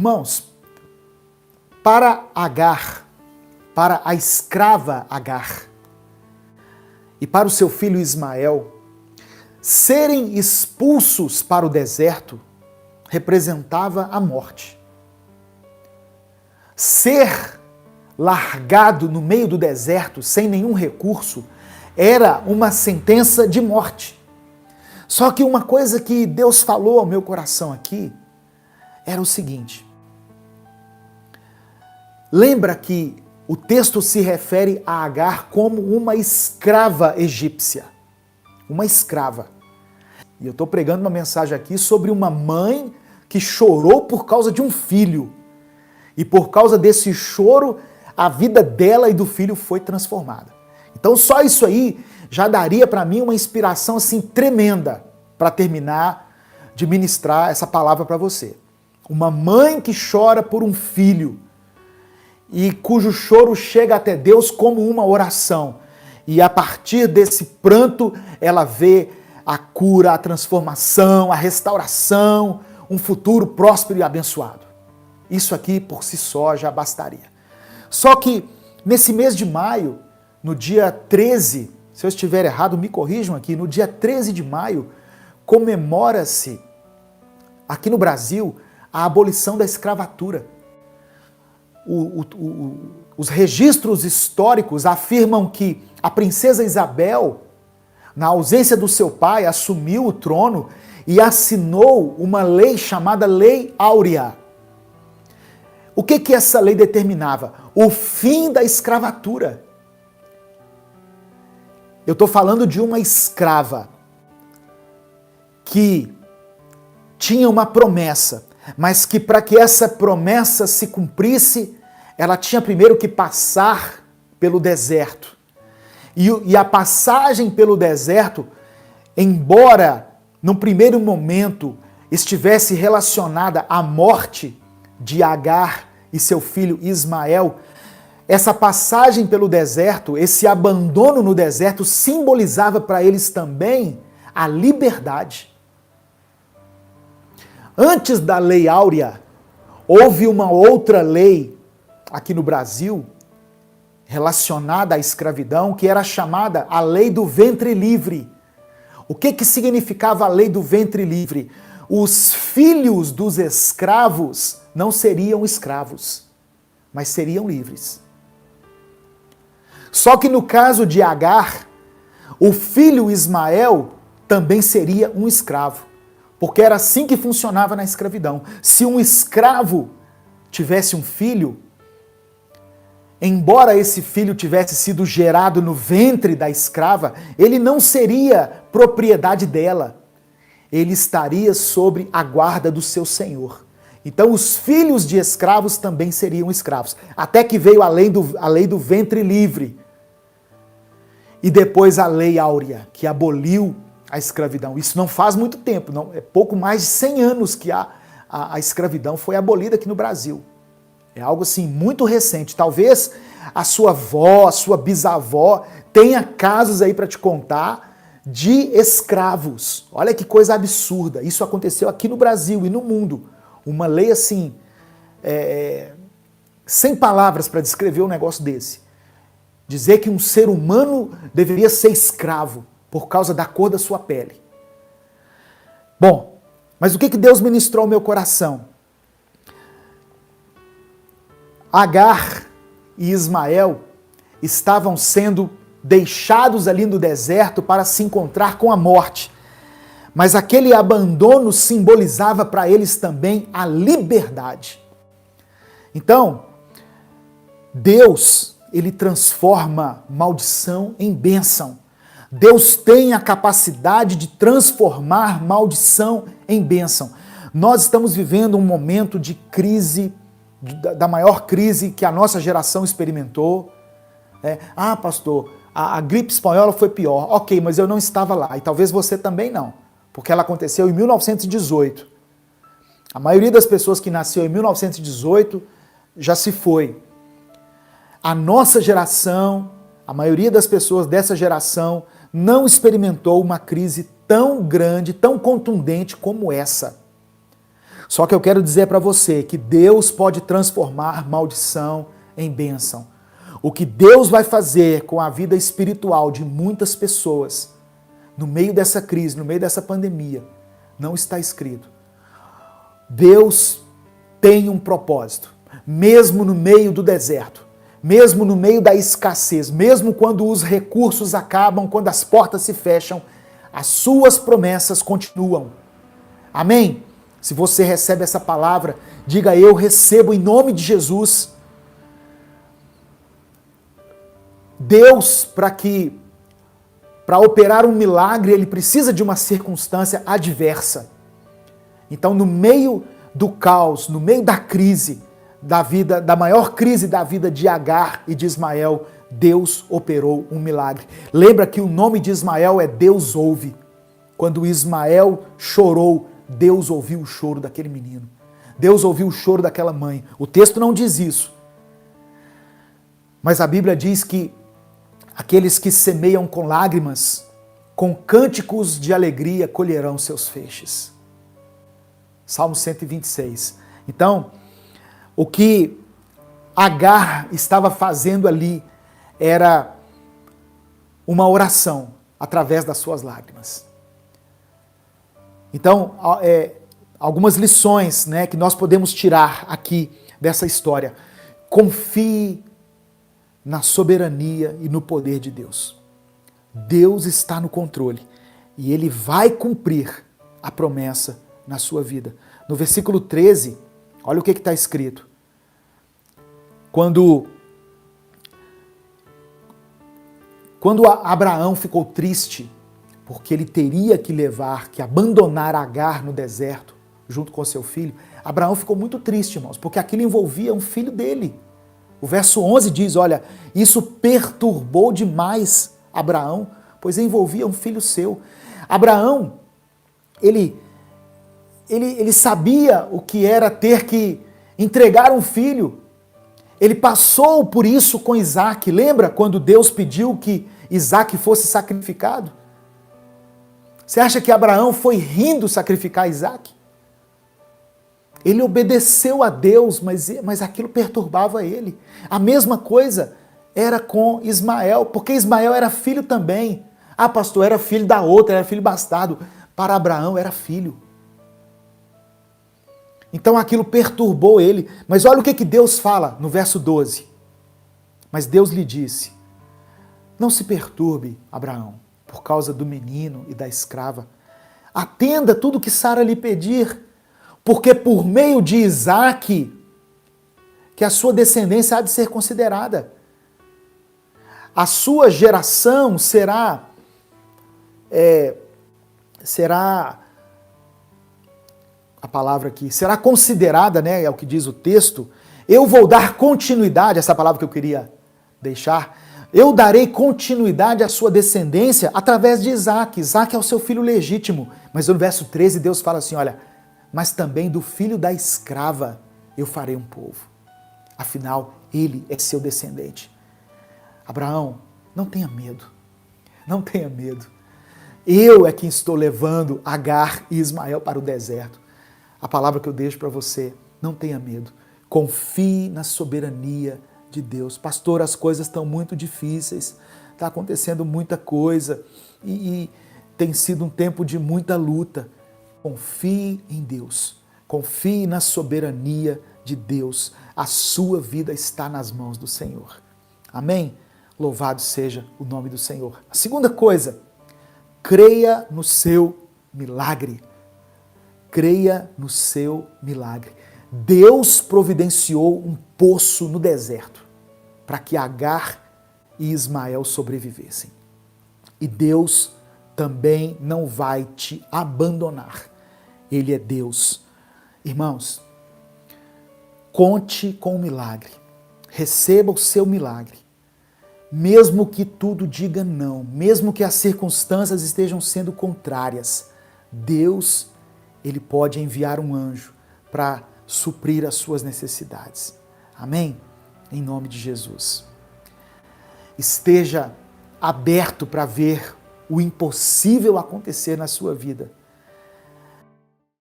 Irmãos, para Agar, para a escrava Agar e para o seu filho Ismael, serem expulsos para o deserto representava a morte. Ser largado no meio do deserto sem nenhum recurso era uma sentença de morte. Só que uma coisa que Deus falou ao meu coração aqui era o seguinte: lembra que o texto se refere a Agar como uma escrava egípcia. Uma escrava. E eu estou pregando uma mensagem aqui sobre uma mãe que chorou por causa de um filho. E por causa desse choro, a vida dela e do filho foi transformada. Então só isso aí já daria para mim uma inspiração assim tremenda para terminar de ministrar essa palavra para você. Uma mãe que chora por um filho e cujo choro chega até Deus como uma oração. E a partir desse pranto, ela vê a cura, a transformação, a restauração, um futuro próspero e abençoado. Isso aqui por si só já bastaria. Só que nesse mês de maio, no dia 13, se eu estiver errado, me corrijam aqui, no dia 13 de maio, comemora-se aqui no Brasil a abolição da escravatura. Os registros históricos afirmam que a princesa Isabel, na ausência do seu pai, assumiu o trono e assinou uma lei chamada Lei Áurea. O que essa lei determinava? O fim da escravatura. Eu estou falando de uma escrava que tinha uma promessa, mas que para que essa promessa se cumprisse, ela tinha primeiro que passar pelo deserto. E a passagem pelo deserto, embora num primeiro momento estivesse relacionada à morte de Agar e seu filho Ismael, essa passagem pelo deserto, esse abandono no deserto, simbolizava para eles também a liberdade. Antes da Lei Áurea, houve uma outra lei aqui no Brasil relacionada à escravidão, que era chamada a Lei do Ventre Livre. O que significava a Lei do Ventre Livre? Os filhos dos escravos não seriam escravos, mas seriam livres. Só que no caso de Agar, o filho Ismael também seria um escravo, porque era assim que funcionava na escravidão. Se um escravo tivesse um filho, embora esse filho tivesse sido gerado no ventre da escrava, ele não seria propriedade dela. Ele estaria sob a guarda do seu senhor. Então os filhos de escravos também seriam escravos. Até que veio a lei do ventre livre. E depois a Lei Áurea, que aboliu a escravidão. Isso não faz muito tempo, não, é pouco mais de 100 anos que a escravidão foi abolida aqui no Brasil. É algo assim muito recente. Talvez a sua avó, a sua bisavó tenha casos aí para te contar de escravos. Olha que coisa absurda. Isso aconteceu aqui no Brasil e no mundo. Uma lei assim, sem palavras para descrever um negócio desse. Dizer que um ser humano deveria ser escravo por causa da cor da sua pele. Bom, mas o que Deus ministrou ao meu coração? Agar e Ismael estavam sendo deixados ali no deserto para se encontrar com a morte. Mas aquele abandono simbolizava para eles também a liberdade. Então, Deus, ele transforma maldição em bênção. Deus tem a capacidade de transformar maldição em bênção. Nós estamos vivendo um momento de crise, da maior crise que a nossa geração experimentou. Pastor, a gripe espanhola foi pior. Ok, mas eu não estava lá. E talvez você também não, porque ela aconteceu em 1918. A maioria das pessoas que nasceu em 1918 já se foi. A nossa geração, a maioria das pessoas dessa geração não experimentou uma crise tão grande, tão contundente como essa. Só que eu quero dizer para você que Deus pode transformar maldição em bênção. O que Deus vai fazer com a vida espiritual de muitas pessoas, no meio dessa crise, no meio dessa pandemia, não está escrito. Deus tem um propósito, mesmo no meio do deserto, mesmo no meio da escassez, mesmo quando os recursos acabam, quando as portas se fecham, as suas promessas continuam. Amém? Se você recebe essa palavra, diga: eu recebo em nome de Jesus. Deus, para operar um milagre, ele precisa de uma circunstância adversa. Então, no meio do caos, no meio da crise da vida, da maior crise da vida de Agar e de Ismael, Deus operou um milagre. Lembra que o nome de Ismael é Deus ouve. Quando Ismael chorou, Deus ouviu o choro daquele menino. Deus ouviu o choro daquela mãe. O texto não diz isso. Mas a Bíblia diz que aqueles que semeiam com lágrimas, com cânticos de alegria, colherão seus feixes. Salmo 126. Então, o que Agar estava fazendo ali era uma oração através das suas lágrimas. Então, algumas lições, né, que nós podemos tirar aqui dessa história. Confie na soberania e no poder de Deus. Deus está no controle e Ele vai cumprir a promessa na sua vida. No versículo 13, olha o que está escrito. Quando Abraão ficou triste, porque ele teria que abandonar Agar no deserto, junto com seu filho, Abraão ficou muito triste, irmãos, porque aquilo envolvia um filho dele. O verso 11 diz, olha, isso perturbou demais Abraão, pois envolvia um filho seu. Abraão, ele sabia o que era ter que entregar um filho. Ele passou por isso com Isaac. Lembra quando Deus pediu que Isaac fosse sacrificado? Você acha que Abraão foi rindo sacrificar Isaac? Ele obedeceu a Deus, mas aquilo perturbava ele. A mesma coisa era com Ismael, porque Ismael era filho também. Ah, pastor, era filho da outra, era filho bastardo. Para Abraão era filho. Então aquilo perturbou ele. Mas olha o que Deus fala no verso 12. Mas Deus lhe disse: não se perturbe, Abraão, por causa do menino e da escrava. Atenda tudo que Sara lhe pedir, porque por meio de Isaque que a sua descendência há de ser considerada. A sua geração será a palavra aqui, será considerada, né, é o que diz o texto. Eu vou dar continuidade, essa palavra que eu queria deixar, eu darei continuidade à sua descendência através de Isaque. Isaque é o seu filho legítimo. Mas no verso 13 Deus fala assim, olha, mas também do filho da escrava eu farei um povo. Afinal, ele é seu descendente. Abraão, não tenha medo. Não tenha medo. Eu é quem estou levando Agar e Ismael para o deserto. A palavra que eu deixo para você, não tenha medo. Confie na soberania de Deus. Pastor, as coisas estão muito difíceis, está acontecendo muita coisa e tem sido um tempo de muita luta. Confie em Deus, confie na soberania de Deus. A sua vida está nas mãos do Senhor. Amém? Louvado seja o nome do Senhor. A segunda coisa, creia no seu milagre. Creia no seu milagre. Deus providenciou um poço no deserto para que Agar e Ismael sobrevivessem. E Deus também não vai te abandonar. Ele é Deus. Irmãos, conte com o milagre. Receba o seu milagre. Mesmo que tudo diga não, mesmo que as circunstâncias estejam sendo contrárias, Deus, Ele pode enviar um anjo para suprir as suas necessidades. Amém? Em nome de Jesus. Esteja aberto para ver o impossível acontecer na sua vida.